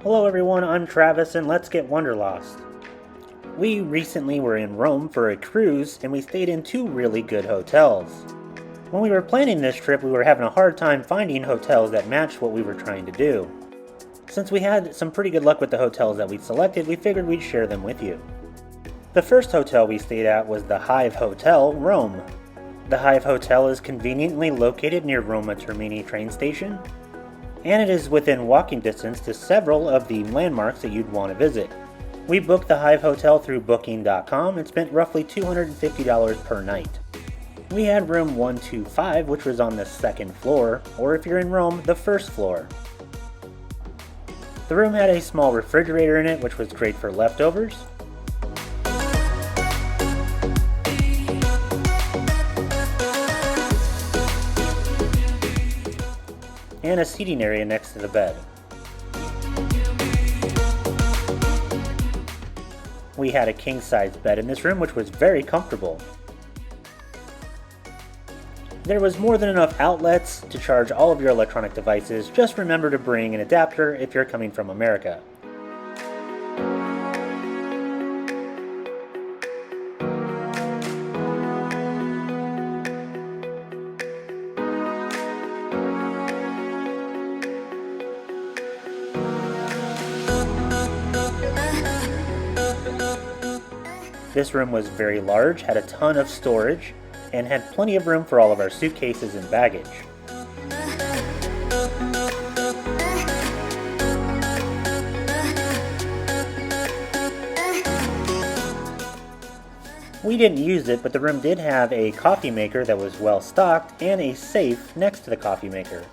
Hello everyone, I'm Travis and let's get Wanderlost. We recently were in Rome for a cruise and we stayed in two really good hotels. When we were planning this trip, we were having a hard time finding hotels that matched what we were trying to do. Since we had some pretty good luck with the hotels that we selected, we figured we'd share them with you. The first hotel we stayed at was the Hive Hotel, Rome. The Hive Hotel is conveniently located near Roma Termini train station, and it is within walking distance to several of the landmarks that you'd want to visit. We booked the Hive Hotel through Booking.com and spent roughly $250 per night. We had room 125, which was on the second floor, or if you're in Rome, the first floor. The room had a small refrigerator in it, which was great for leftovers. And a seating area next to the bed. We had a king-size bed in this room, which was very comfortable. There was more than enough outlets to charge all of your electronic devices. Just remember to bring an adapter if you're coming from America. This room was very large, had a ton of storage, and had plenty of room for all of our suitcases and baggage. We didn't use it, but the room did have a coffee maker that was well stocked and a safe next to the coffee maker.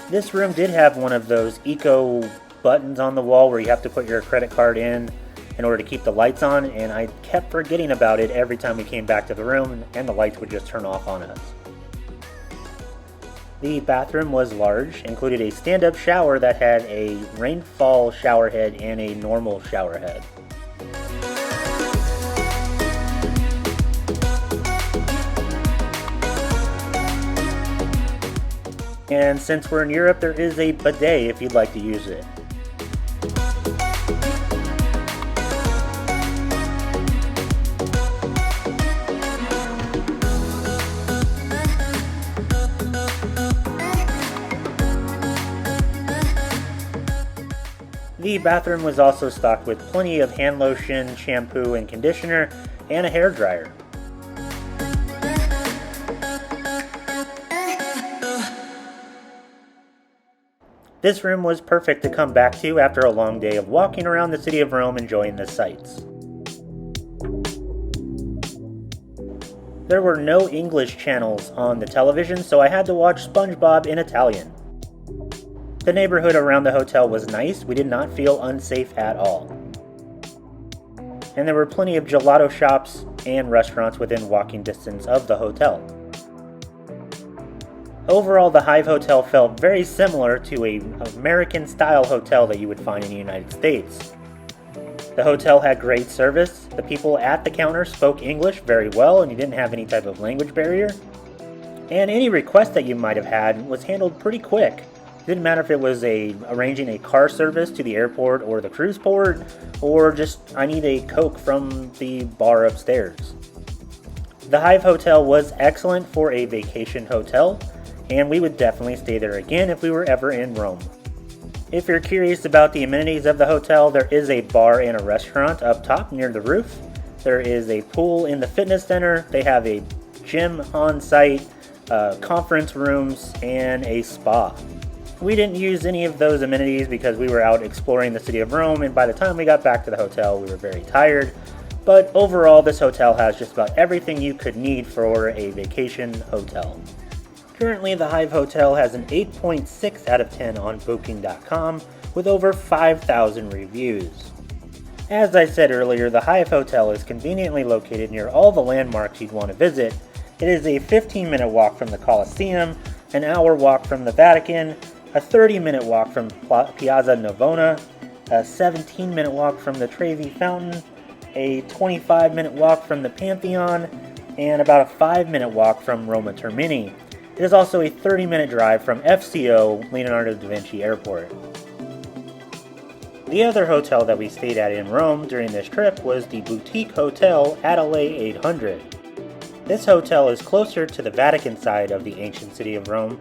This room did have one of those eco buttons on the wall where you have to put your credit card in order to keep the lights on, and I kept forgetting about it every time we came back to the room and the lights would just turn off on us. The bathroom was large, included a stand-up shower that had a rainfall shower head and a normal shower head. And since we're in Europe, there is a bidet if you'd like to use it. The bathroom was also stocked with plenty of hand lotion, shampoo and conditioner, and a hairdryer. This room was perfect to come back to after a long day of walking around the city of Rome enjoying the sights. There were no English channels on the television, so I had to watch SpongeBob in Italian. The neighborhood around the hotel was nice. We did not feel unsafe at all. And there were plenty of gelato shops and restaurants within walking distance of the hotel. Overall, the Hive Hotel felt very similar to an American-style hotel that you would find in the United States. The hotel had great service. The people at the counter spoke English very well, and you didn't have any type of language barrier. And any request that you might have had was handled pretty quick. It didn't matter if it was arranging a car service to the airport or the cruise port, or just, I need a Coke from the bar upstairs. The Hive Hotel was excellent for a vacation hotel, and we would definitely stay there again if we were ever in Rome. If you're curious about the amenities of the hotel, there is a bar and a restaurant up top near the roof. There is a pool in the fitness center. They have a gym on site, conference rooms, and a spa. We didn't use any of those amenities because we were out exploring the city of Rome, and by the time we got back to the hotel, we were very tired. But overall, this hotel has just about everything you could need for a vacation hotel. Currently, the Hive Hotel has an 8.6 out of 10 on Booking.com with over 5,000 reviews. As I said earlier, the Hive Hotel is conveniently located near all the landmarks you'd want to visit. It is a 15-minute walk from the Colosseum, an hour walk from the Vatican, a 30-minute walk from Piazza Navona, a 17-minute walk from the Trevi Fountain, a 25-minute walk from the Pantheon, and about a 5-minute walk from Roma Termini. It is also a 30-minute drive from FCO Leonardo da Vinci Airport. The other hotel that we stayed at in Rome during this trip was the Boutique Hotel Atelier 800. This hotel is closer to the Vatican side of the ancient city of Rome,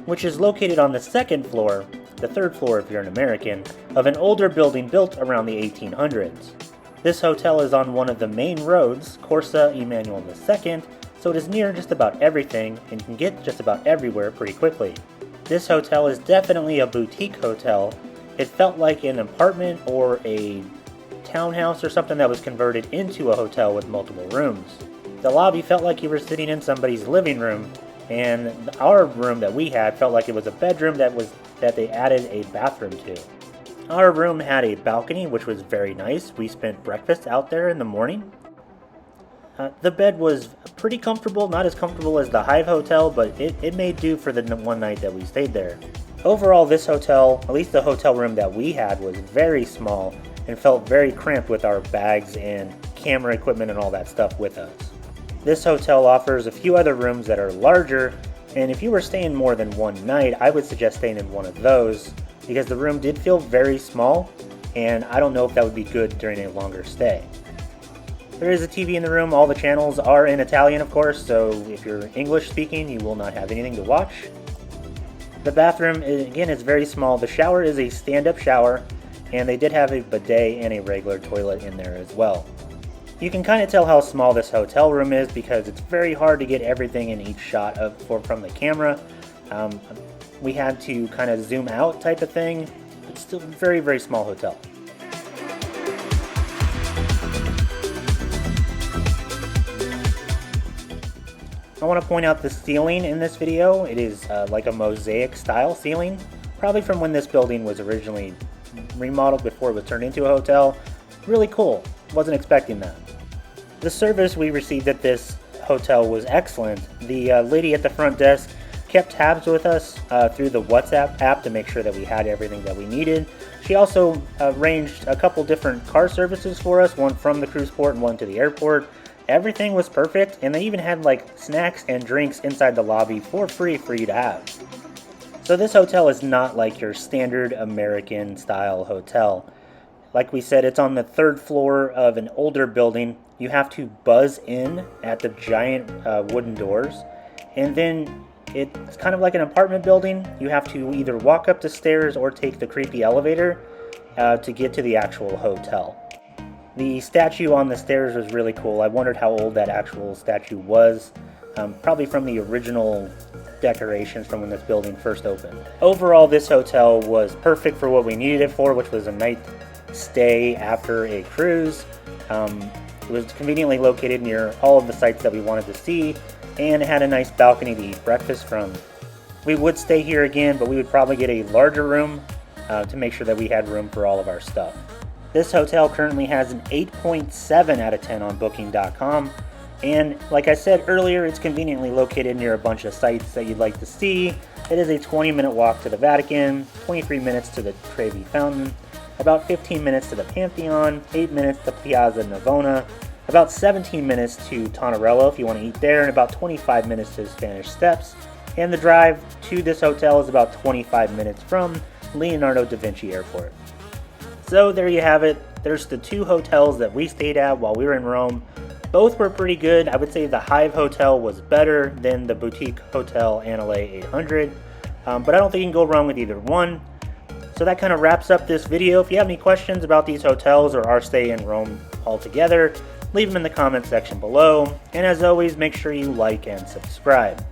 which is located on the second floor, the third floor if you're an American, of an older building built around the 1800s. This hotel is on one of the main roads, Corso Emanuele II, so it is near just about everything and you can get just about everywhere pretty quickly. This hotel is definitely a boutique hotel. It felt like an apartment or a townhouse or something that was converted into a hotel with multiple rooms. The lobby felt like you were sitting in somebody's living room, and our room that we had felt like it was a bedroom that they added a bathroom to. Our room had a balcony, which was very nice. We spent breakfast out there in the morning. The bed was pretty comfortable, not as comfortable as the Hive Hotel, but it made do for the one night that we stayed there. Overall, this hotel, at least the hotel room that we had, was very small and felt very cramped with our bags and camera equipment and all that stuff with us. This hotel offers a few other rooms that are larger, and if you were staying more than one night, I would suggest staying in one of those because the room did feel very small, and I don't know if that would be good during a longer stay. There is a TV in the room. All the channels are in Italian, of course, so if you're English speaking, you will not have anything to watch. The bathroom, again, is very small. The shower is a stand-up shower, and they did have a bidet and a regular toilet in there as well. You can kind of tell how small this hotel room is because it's very hard to get everything in each shot from the camera. We had to kind of zoom out type of thing. It's still a very, very small hotel. I want to point out the ceiling in this video. It is like a mosaic style ceiling, probably from when this building was originally remodeled before it was turned into a hotel. Really cool. Wasn't expecting that. The service we received at this hotel was excellent. The lady at the front desk kept tabs with us through the WhatsApp app to make sure that we had everything that we needed. She also arranged a couple different car services for us, one from the cruise port and one to the airport. Everything was perfect, and they even had like snacks and drinks inside the lobby for free for you to have. So this hotel is not like your standard American style hotel. Like we said, it's on the third floor of an older building. You have to buzz in at the giant wooden doors, and then it's kind of like an apartment building. You have to either walk up the stairs or take the creepy elevator to get to the actual hotel. The statue on the stairs was really cool. I wondered how old that actual statue was. Probably from the original decorations from when this building first opened. Overall, this hotel was perfect for what we needed it for, which was a night stay after a cruise. It was conveniently located near all of the sites that we wanted to see, and it had a nice balcony to eat breakfast from. We would stay here again, but we would probably get a larger room to make sure that we had room for all of our stuff. This hotel currently has an 8.7 out of 10 on Booking.com, and like I said earlier, it's conveniently located near a bunch of sites that you'd like to see. It is a 20-minute walk to the Vatican, 23 minutes to the Trevi Fountain, about 15 minutes to the Pantheon, 8 minutes to Piazza Navona, about 17 minutes to Tonarello if you want to eat there, and about 25 minutes to the Spanish Steps. And the drive to this hotel is about 25 minutes from Leonardo da Vinci Airport. So there you have it. There's the two hotels that we stayed at while we were in Rome. Both were pretty good. I would say the Hive Hotel was better than the Boutique Hotel Atelier 800, but I don't think you can go wrong with either one. So that kind of wraps up this video. If you have any questions about these hotels or our stay in Rome altogether, leave them in the comment section below. And as always, make sure you like and subscribe.